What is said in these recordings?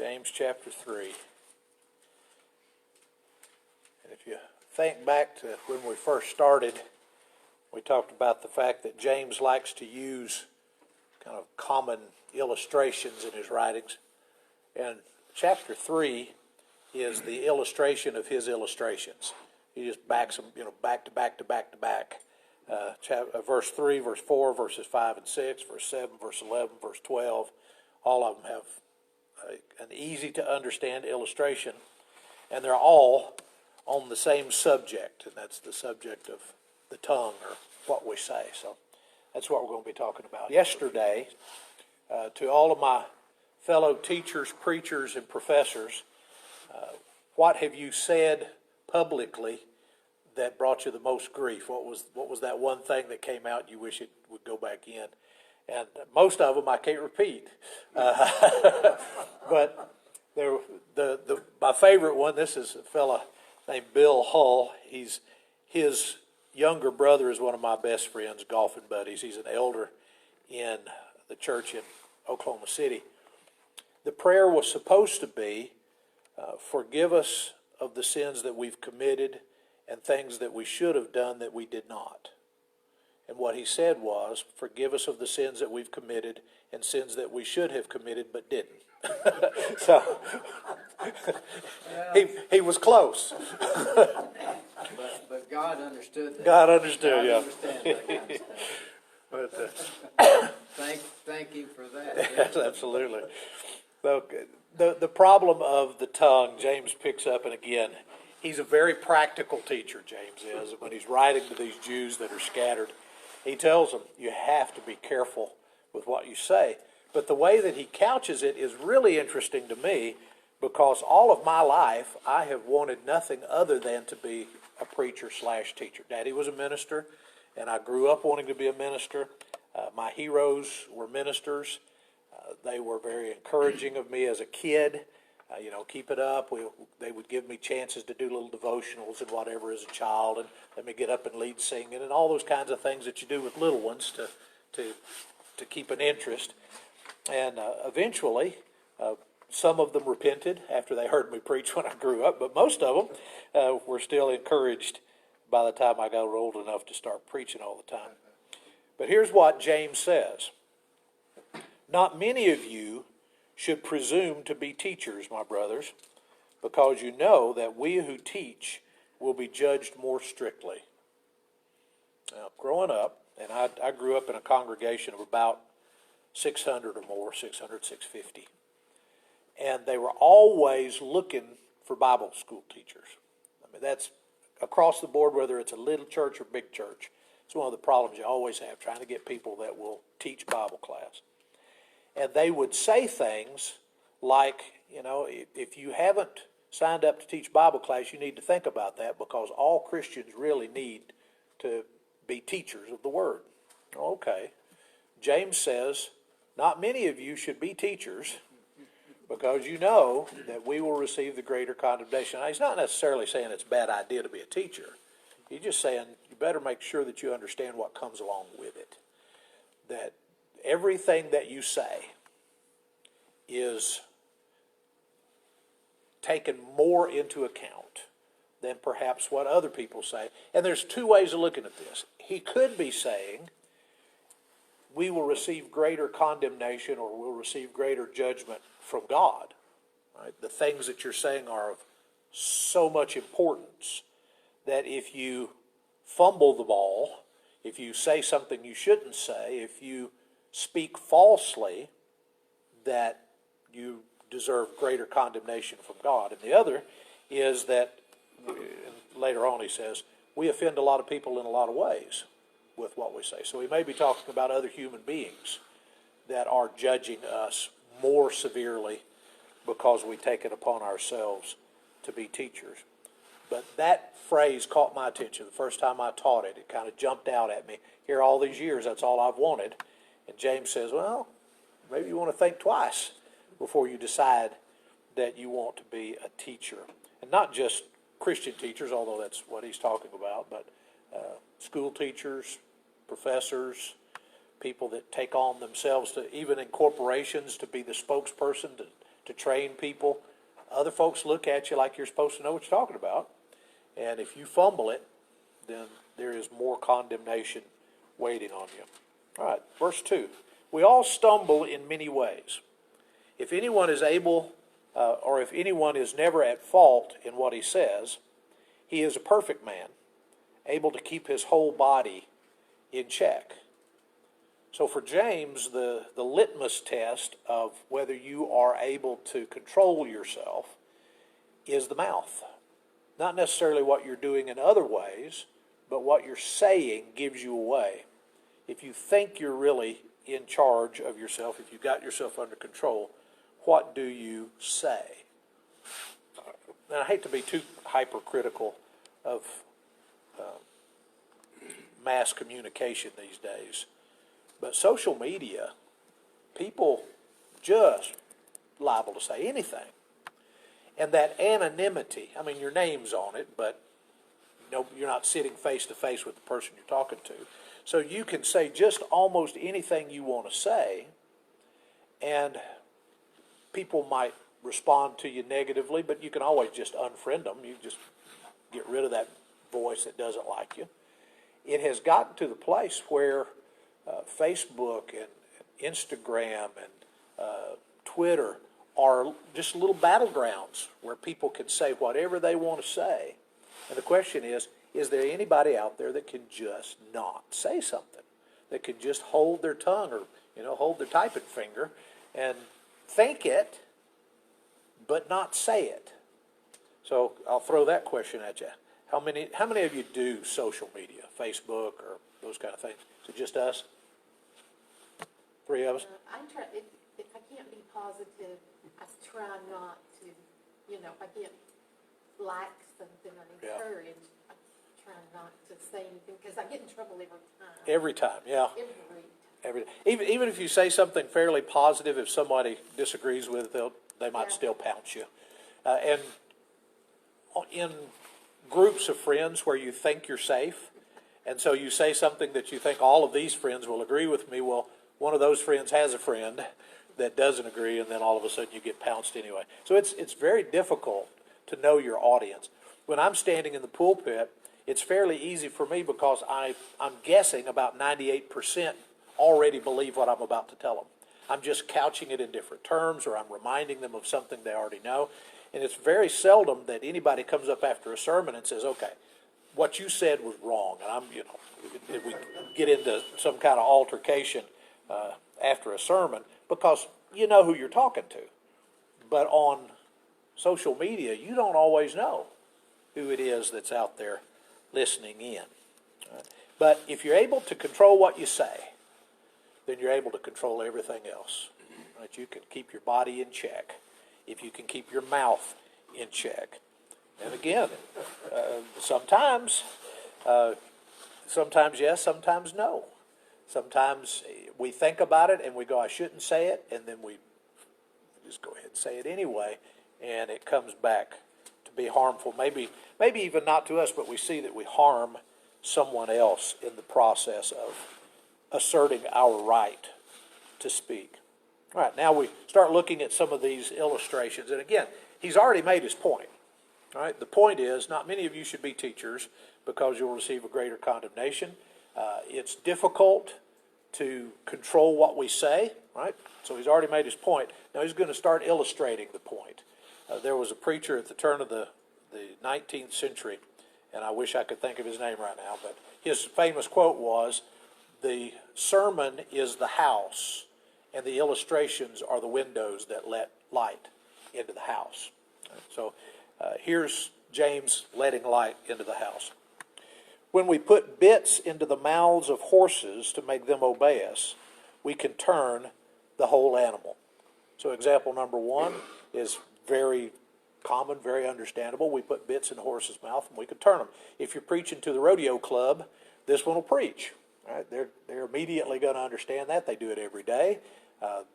James chapter 3. And if you think back to when we first started, we talked about the fact that James likes to use kind of common illustrations in his writings. And chapter 3 is the illustration of his illustrations. He just backs them, back to back to back to back. Verse 3, verse 4, verses 5 and 6, verse 7, verse 11, verse 12. All of them have an easy to understand illustration, and they're all on the same subject, and that's the subject of the tongue, or what we say. So that's what we're going to be talking about. Yesterday, to all of my fellow teachers, preachers, and professors, what have you said publicly that brought you the most grief? What was that one thing that came out and you wish it would go back in? And most of them I can't repeat. But my favorite one, this is a fella named Bill Hull. His younger brother is one of my best friends, golfing buddies. He's an elder in the church in Oklahoma City. The prayer was supposed to be, forgive us of the sins that we've committed and things that we should have done that we did not. And what he said was, forgive us of the sins that we've committed and sins that we should have committed but didn't. So he was close. But God understood that. God understood, God yeah. understands that kind of stuff. But, Thank you for that. yes, absolutely. So, the problem of the tongue, James picks up, and again, he's a very practical teacher, James is. When he's writing to these Jews that are scattered, he tells them, you have to be careful with what you say. But the way that he couches it is really interesting to me, because all of my life I have wanted nothing other than to be a preacher/teacher. Daddy was a minister, and I grew up wanting to be a minister. My heroes were ministers. They were very encouraging of me as a kid. Keep it up. They would give me chances to do little devotionals and whatever as a child, and let me get up and lead singing and all those kinds of things that you do with little ones to keep an interest. And eventually, some of them repented after they heard me preach when I grew up, but most of them were still encouraged by the time I got old enough to start preaching all the time. But here's what James says. Not many of you should presume to be teachers, my brothers, because you know that we who teach will be judged more strictly. Now, growing up, and I grew up in a congregation of about 600 or more, 600, 650. And they were always looking for Bible school teachers. I mean, that's across the board, whether it's a little church or big church. It's one of the problems you always have, trying to get people that will teach Bible class. And they would say things like, if you haven't signed up to teach Bible class, you need to think about that, because all Christians really need to be teachers of the Word. Okay. James says, not many of you should be teachers, because you know that we will receive the greater condemnation. Now, he's not necessarily saying it's a bad idea to be a teacher. He's just saying you better make sure that you understand what comes along with it. That everything that you say is taken more into account than perhaps what other people say. And there's two ways of looking at this. He could be saying, we will receive greater condemnation or we'll receive greater judgment from God. Right? The things that you're saying are of so much importance that if you fumble the ball, if you say something you shouldn't say, if you speak falsely, that you deserve greater condemnation from God. And the other is that, later on he says, we offend a lot of people in a lot of ways with what we say. So he may be talking about other human beings that are judging us more severely because we take it upon ourselves to be teachers. But that phrase caught my attention. The first time I taught it, it kind of jumped out at me. Here all these years, that's all I've wanted. And James says, well, maybe you want to think twice before you decide that you want to be a teacher. And not just Christian teachers, although that's what he's talking about, but school teachers, professors, people that take on themselves to, even in corporations, to be the spokesperson to to train people. Other folks look at you like you're supposed to know what you're talking about. And if you fumble it, then there is more condemnation waiting on you. All right, verse 2. We all stumble in many ways. If anyone is able, or if anyone is never at fault in what he says, he is a perfect man, able to keep his whole body in check. So for James, the litmus test of whether you are able to control yourself is the mouth. Not necessarily what you're doing in other ways, but what you're saying gives you away. If you think you're really in charge of yourself, if you've got yourself under control, what do you say? And I hate to be too hypercritical of mass communication these days, but social media, people just liable to say anything. And that anonymity, I mean, your name's on it, but you're not sitting face to face with the person you're talking to. So you can say just almost anything you want to say, and people might respond to you negatively, but you can always just unfriend them. You just get rid of that voice that doesn't like you. It has gotten to the place where Facebook and Instagram and Twitter are just little battlegrounds where people can say whatever they want to say. And the question is there anybody out there that can just not say something? That can just hold their tongue or, hold their typing finger and think it, but not say it? So I'll throw that question at you. How many of you do social media, Facebook or those kind of things? Is it just us? 3 of us? I try, if I can't be positive, I try not to, if I can't like something or encourage, I try not to say anything, because I get in trouble every time. Every time, yeah. Every time. Even if you say something fairly positive, if somebody disagrees with it, they might still pounce you. And in groups of friends where you think you're safe, and so you say something that you think all of these friends will agree with me, well, one of those friends has a friend that doesn't agree, and then all of a sudden you get pounced anyway. So it's very difficult to know your audience. When I'm standing in the pulpit, it's fairly easy for me because I'm guessing about 98% already believe what I'm about to tell them. I'm just couching it in different terms, or I'm reminding them of something they already know. And it's very seldom that anybody comes up after a sermon and says, okay, what you said was wrong. And if we get into some kind of altercation after a sermon, because you know who you're talking to. But on social media, you don't always know who it is that's out there listening in. But if you're able to control what you say, then you're able to control everything else. Right? You can keep your body in check if you can keep your mouth in check. And again, sometimes yes, sometimes no. Sometimes we think about it and we go, I shouldn't say it, and then we just go ahead and say it anyway, and it comes back to be harmful. Maybe even not to us, but we see that we harm someone else in the process of asserting our right to speak. All right, now we start looking at some of these illustrations. And again, he's already made his point. All right, the point is, not many of you should be teachers because you'll receive a greater condemnation. It's difficult to control what we say, right? So he's already made his point. Now he's going to start illustrating the point. There was a preacher at the turn of the 19th century, and I wish I could think of his name right now, but his famous quote was, the sermon is the house, and the illustrations are the windows that let light into the house. So here's James letting light into the house. When we put bits into the mouths of horses to make them obey us, we can turn the whole animal. So example number 1 is very common, very understandable. We put bits in the horse's mouth and we can turn them. If you're preaching to the rodeo club, this one will preach. Right? They're immediately going to understand that. They do it every day.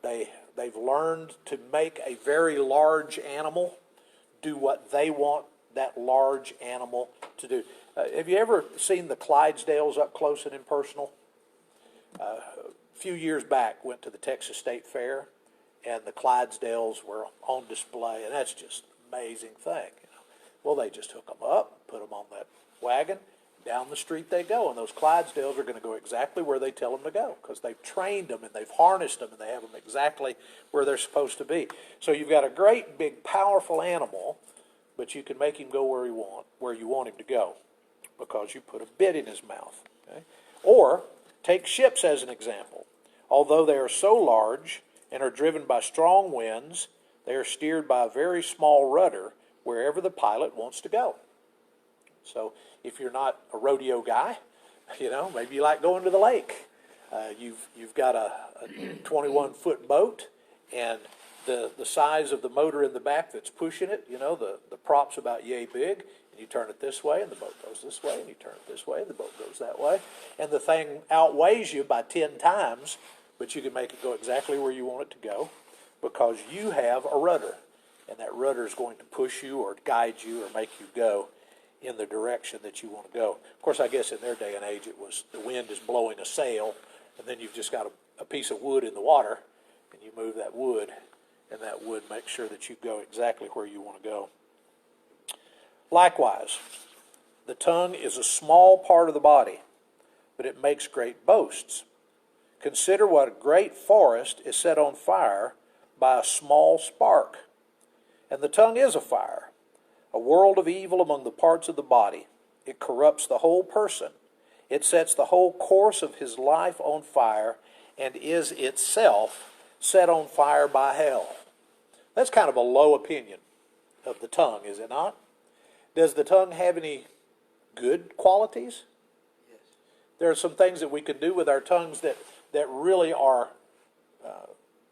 They've learned to make a very large animal do what they want that large animal to do. Have you ever seen the Clydesdales up close and impersonal? A few years back, went to the Texas State Fair, and the Clydesdales were on display, and that's just an amazing thing. Well, they just hook them up, put them on that wagon, down the street they go, and those Clydesdales are going to go exactly where they tell them to go because they've trained them and they've harnessed them and they have them exactly where they're supposed to be. So you've got a great, big, powerful animal, but you can make him go where you want him to go because you put a bit in his mouth. Okay? Or take ships as an example. Although they are so large and are driven by strong winds, they are steered by a very small rudder wherever the pilot wants to go. So if you're not a rodeo guy, maybe you like going to the lake. You've got a 21-foot boat, and the size of the motor in the back that's pushing it, the prop's about yay big, and you turn it this way, and the boat goes this way, and you turn it this way, and the boat goes that way. And the thing outweighs you by 10 times, but you can make it go exactly where you want it to go because you have a rudder, and that rudder is going to push you or guide you or make you go in the direction that you want to go. Of course, I guess in their day and age, it was the wind is blowing a sail, and then you've just got a piece of wood in the water, and you move that wood, and that wood makes sure that you go exactly where you want to go. Likewise, the tongue is a small part of the body, but it makes great boasts. Consider what a great forest is set on fire by a small spark. And the tongue is a fire, a world of evil among the parts of the body. It corrupts the whole person. It sets the whole course of his life on fire and is itself set on fire by hell. That's kind of a low opinion of the tongue, is it not? Does the tongue have any good qualities? Yes. There are some things that we can do with our tongues that really are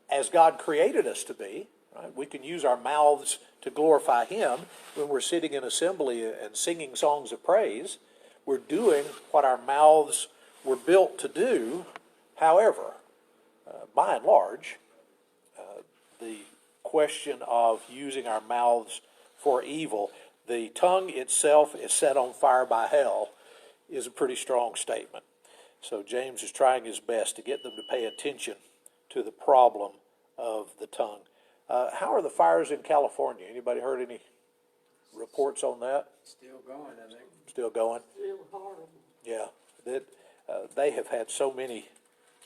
as God created us to be. Right? We can use our mouths to glorify Him when we're sitting in assembly and singing songs of praise. We're doing what our mouths were built to do. However, by and large, the question of using our mouths for evil, the tongue itself is set on fire by hell, is a pretty strong statement. So James is trying his best to get them to pay attention to the problem of the tongue. How are the fires in California? Anybody heard any reports on that? Still going, I think. Still going? Real horrible. Yeah. They have had so many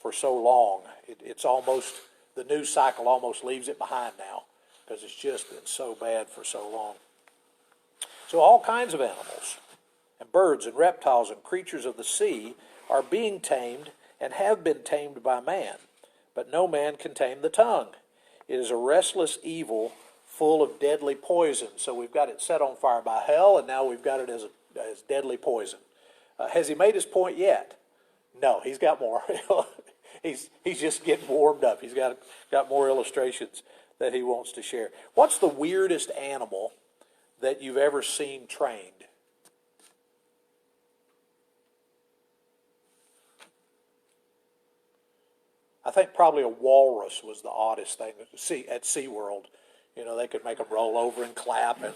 for so long. It's almost, the news cycle almost leaves it behind now because it's just been so bad for so long. So all kinds of animals and birds and reptiles and creatures of the sea are being tamed and have been tamed by man, but no man can tame the tongue. It is a restless evil full of deadly poison. So we've got it set on fire by hell, and now we've got it as deadly poison. Has he made his point yet? No, he's got more. he's just getting warmed up. He's got more illustrations that he wants to share. What's the weirdest animal that you've ever seen trained? I think probably a walrus was the oddest thing at SeaWorld. They could make them roll over and clap and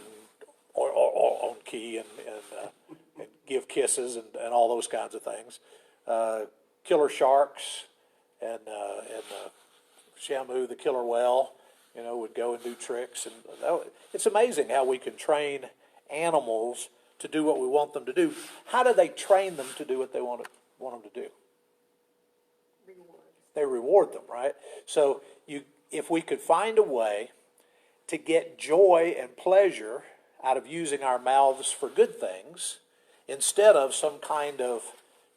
or on key and give kisses and all those kinds of things. Killer sharks and Shamu, the killer whale, would go and do tricks. And it's amazing how we can train animals to do what we want them to do. How do they train them to do what they want them to do? They reward them, right? So if we could find a way to get joy and pleasure out of using our mouths for good things, instead of some kind of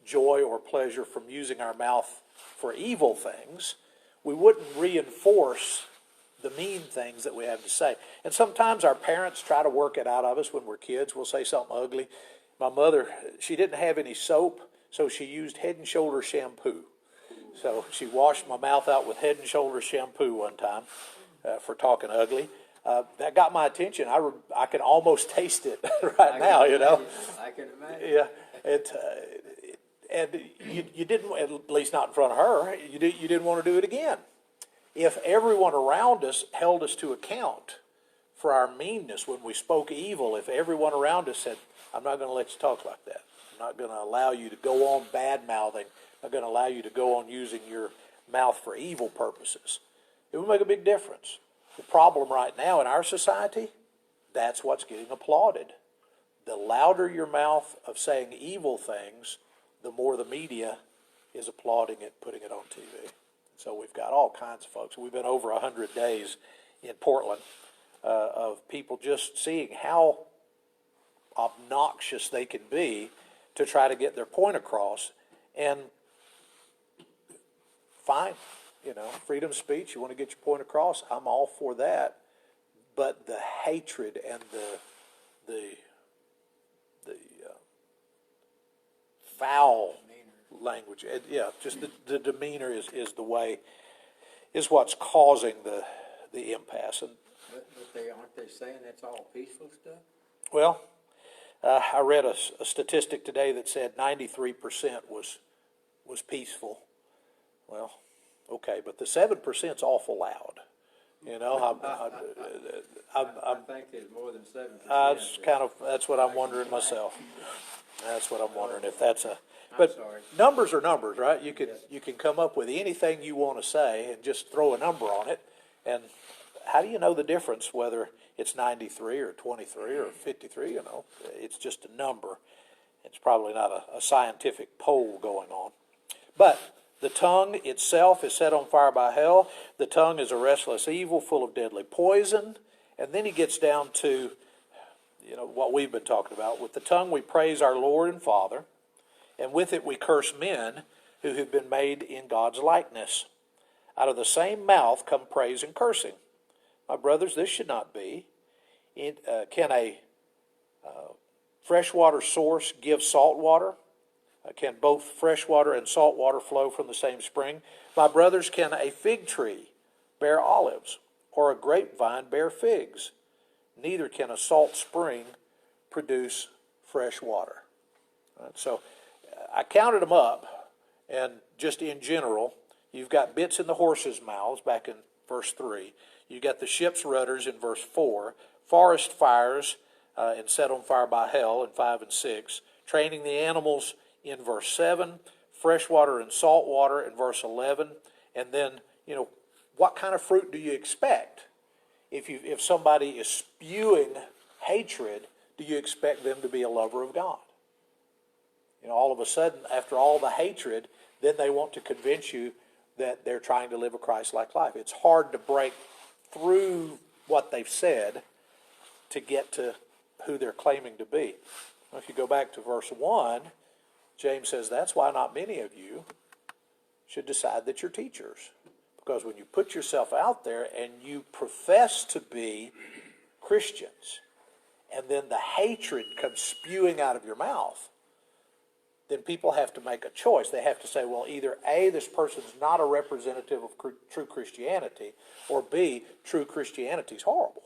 joy or pleasure from using our mouth for evil things, we wouldn't reinforce the mean things that we have to say. And sometimes our parents try to work it out of us when we're kids. We'll say something ugly. My mother, she didn't have any soap, so she used Head and Shoulders shampoo. So she washed my mouth out with Head and Shoulders shampoo one time for talking ugly. That got my attention. I can almost taste it right now, I can imagine. Yeah, and you didn't, at least not in front of her, you didn't want to do it again. If everyone around us held us to account for our meanness when we spoke evil, if everyone around us said, I'm not going to let you talk like that. I'm not going to allow you to go on bad-mouthing. I'm not going to allow you to go on using your mouth for evil purposes. it would make a big difference. The problem right now in our society, that's what's getting applauded. The louder your mouth of saying evil things, the more the media is applauding it, putting it on TV. So we've got all kinds of folks. We've been over 100 days in Portland of people just seeing how obnoxious they can be to try to get their point across. And fine, freedom of speech, you want to get your point across, I'm all for that. But the hatred and the foul language, just the demeanor is what's causing the impasse. And But aren't they saying that's all peaceful stuff? well, I read a statistic today that said 93% was peaceful. Well, okay, but the 7%'s awful loud. I think there's more than 7%. That's what I'm wondering myself. That's what I'm wondering if that's I'm but sorry. numbers are numbers, right? You can come up with anything you want to say and just throw a number on it. And how do you know the difference whether it's 93 or 23 or 53? It's just a number. It's probably not a scientific poll going on. But the tongue itself is set on fire by hell. The tongue is a restless evil full of deadly poison. And then he gets down to, what we've been talking about. With the tongue we praise our Lord and Father, and with it we curse men who have been made in God's likeness. Out of the same mouth come praise and cursing. My brothers, this should not be. Can a freshwater source give salt water? Can both fresh water and salt water flow from the same spring? My brothers, can a fig tree bear olives, or a grapevine bear figs? Neither can a salt spring produce fresh water. So I counted them up, and just in general, you've got bits in the horses' mouths back in verse 3. You got the ship's rudders in verse 4, forest fires and set on fire by hell in 5 and 6, training the animals in verse 7, fresh water and salt water in verse 11, and then, what kind of fruit do you expect? If somebody is spewing hatred, do you expect them to be a lover of God? All of a sudden, after all the hatred, then they want to convince you that they're trying to live a Christ-like life. It's hard to break through what they've said to get to who they're claiming to be. Well, if you go back to verse 1, James says, that's why not many of you should decide that you're teachers. Because when you put yourself out there and you profess to be Christians, and then the hatred comes spewing out of your mouth, then people have to make a choice. They have to say, well, either A, this person's not a representative of true Christianity, or B, true Christianity is horrible.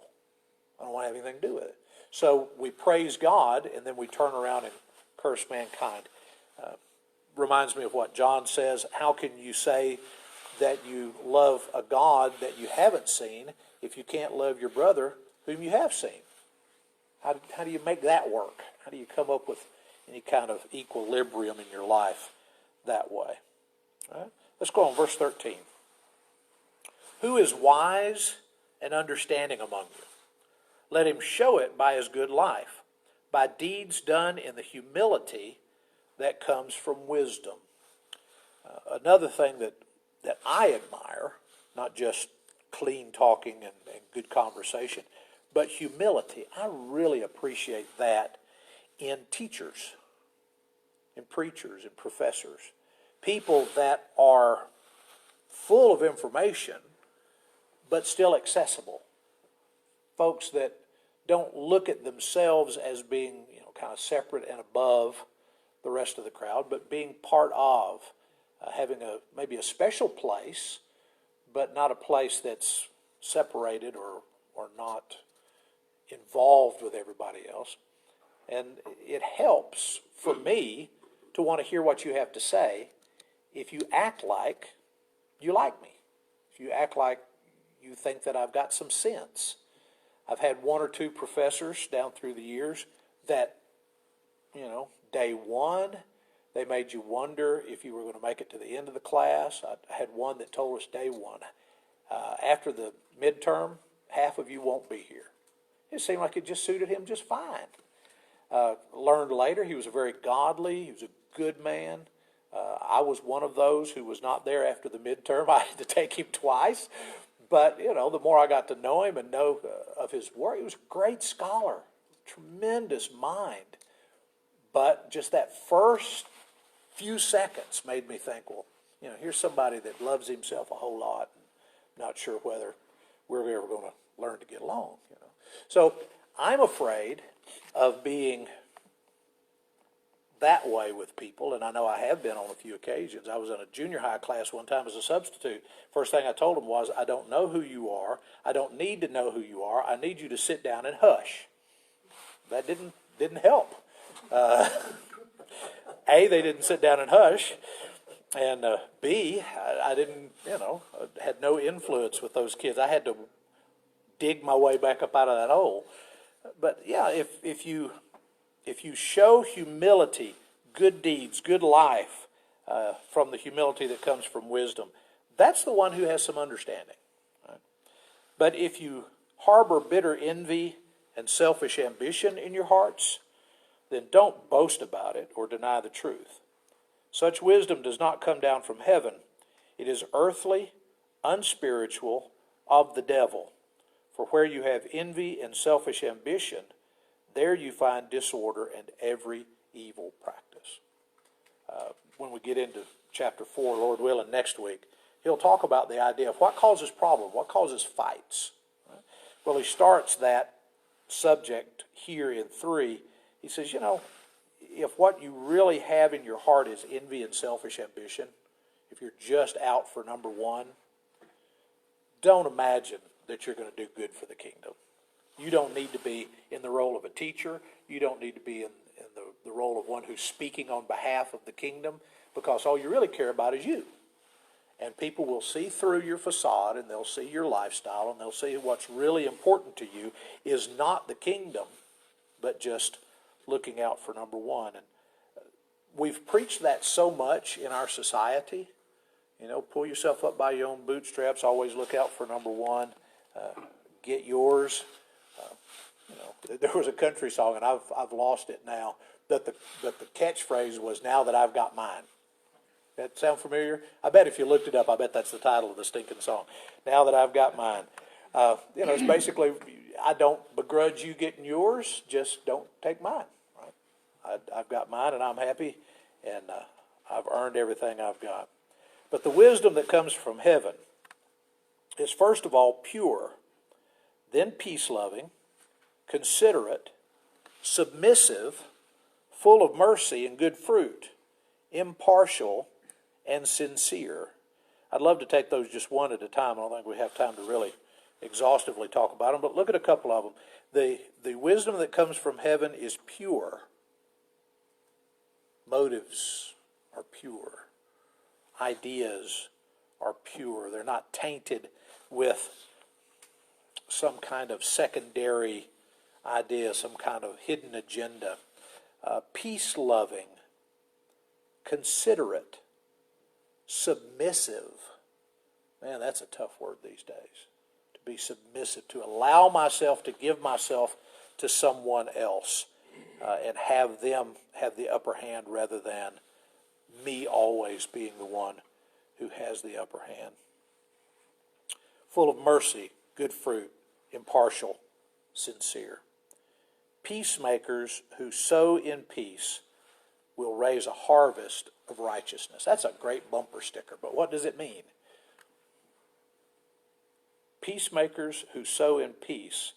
I don't want to have anything to do with it. So we praise God, and then we turn around and curse mankind. Reminds me of what John says, how can you say that you love a God that you haven't seen if you can't love your brother whom you have seen? How do you make that work? How do you come up with any kind of equilibrium in your life that way? All right? Let's go on, verse 13. Who is wise and understanding among you? Let him show it by his good life, by deeds done in the humility that comes from wisdom. Another thing that I admire, not just clean talking and good conversation, but humility. I really appreciate that in teachers, in preachers, in professors. People that are full of information, but still accessible. Folks that don't look at themselves as being, kind of separate and above the rest of the crowd, but being part of, having maybe a special place, but not a place that's separated or not involved with everybody else. And it helps for me to want to hear what you have to say if you act like you like me. If you act like you think that I've got some sense. I've had one or two professors down through the years that, day one, they made you wonder if you were going to make it to the end of the class. I had one that told us day one, After the midterm, half of you won't be here. It seemed like it just suited him just fine. Learned later he was a very godly, he was a good man. I was one of those who was not there after the midterm. I had to take him twice. But, the more I got to know him and know of his work, he was a great scholar, tremendous mind. But just that first few seconds made me think, well, here's somebody that loves himself a whole lot. Not sure whether we're ever going to learn to get along. So I'm afraid of being that way with people, and I know I have been on a few occasions. I was in a junior high class one time as a substitute. First thing I told them was, I don't know who you are. I don't need to know who you are. I need you to sit down and hush. That didn't help. A, they didn't sit down and hush, and B, I didn't, had no influence with those kids. I had to dig my way back up out of that hole. But yeah, if you show humility, good deeds, good life, from the humility that comes from wisdom, that's the one who has some understanding. Right? But if you harbor bitter envy and selfish ambition in your hearts, then don't boast about it or deny the truth. Such wisdom does not come down from heaven. It is earthly, unspiritual, of the devil. For where you have envy and selfish ambition, there you find disorder and every evil practice. When we get into chapter 4, Lord willing, next week, he'll talk about the idea of what causes problems, what causes fights. Right? Well, he starts that subject here in 3. He says, if what you really have in your heart is envy and selfish ambition, if you're just out for number one, don't imagine that you're going to do good for the kingdom. You don't need to be in the role of a teacher. You don't need to be in the role of one who's speaking on behalf of the kingdom, because all you really care about is you. And people will see through your facade, and they'll see your lifestyle, and they'll see what's really important to you is not the kingdom, but just looking out for number one. And we've preached that so much in our society. Pull yourself up by your own bootstraps. Always look out for number one. Get yours. There was a country song, and I've lost it now, that the catchphrase was, "Now that I've got mine." That sound familiar? I bet if you looked it up, I bet that's the title of the stinking song. Now that I've got mine. It's basically, I don't begrudge you getting yours, just don't take mine. Right? I've got mine, and I'm happy, and I've earned everything I've got. But the wisdom that comes from heaven is first of all pure, then peace-loving, considerate, submissive, full of mercy and good fruit, impartial, and sincere. I'd love to take those just one at a time. I don't think we have time to really exhaustively talk about them, but look at a couple of them. The wisdom that comes from heaven is pure. Motives are pure. Ideas are pure. They're not tainted with some kind of secondary idea, some kind of hidden agenda. Peace-loving, considerate, submissive. Man, that's a tough word these days. To be submissive, to allow myself to give myself to someone else and have them have the upper hand rather than me always being the one who has the upper hand. Full of mercy, good fruit, impartial, sincere. Peacemakers who sow in peace will raise a harvest of righteousness. That's a great bumper sticker, but what does it mean? Peacemakers who sow in peace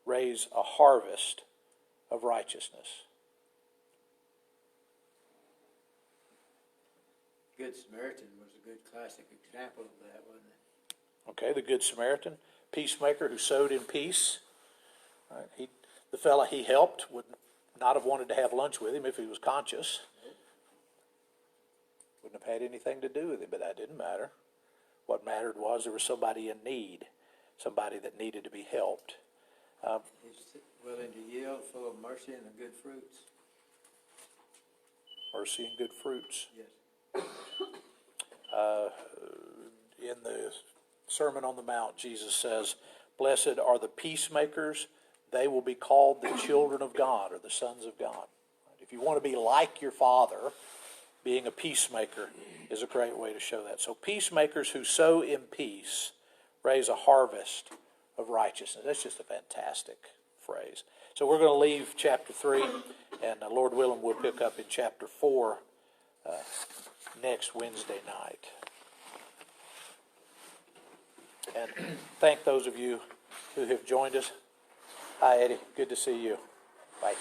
raise a harvest of righteousness. Good Samaritan was a good classic example of that, wasn't it? Okay, the Good Samaritan, peacemaker who sowed in peace. Right, the fella he helped would not have wanted to have lunch with him if he was conscious. Wouldn't have had anything to do with him, but that didn't matter. What mattered was there was somebody in need, somebody that needed to be helped. He's willing to yield, full of mercy and the good fruits. Mercy and good fruits. Yes. In the Sermon on the Mount, Jesus says, "Blessed are the peacemakers, they will be called the children of God," or the sons of God. If you want to be like your Father, being a peacemaker is a great way to show that. So peacemakers who sow in peace raise a harvest of righteousness. That's just a fantastic phrase. So we're going to leave chapter 3, and Lord willing, we'll pick up in chapter 4 next Wednesday night. And thank those of you who have joined us. Hi, Eddie. Good to see you. Bye.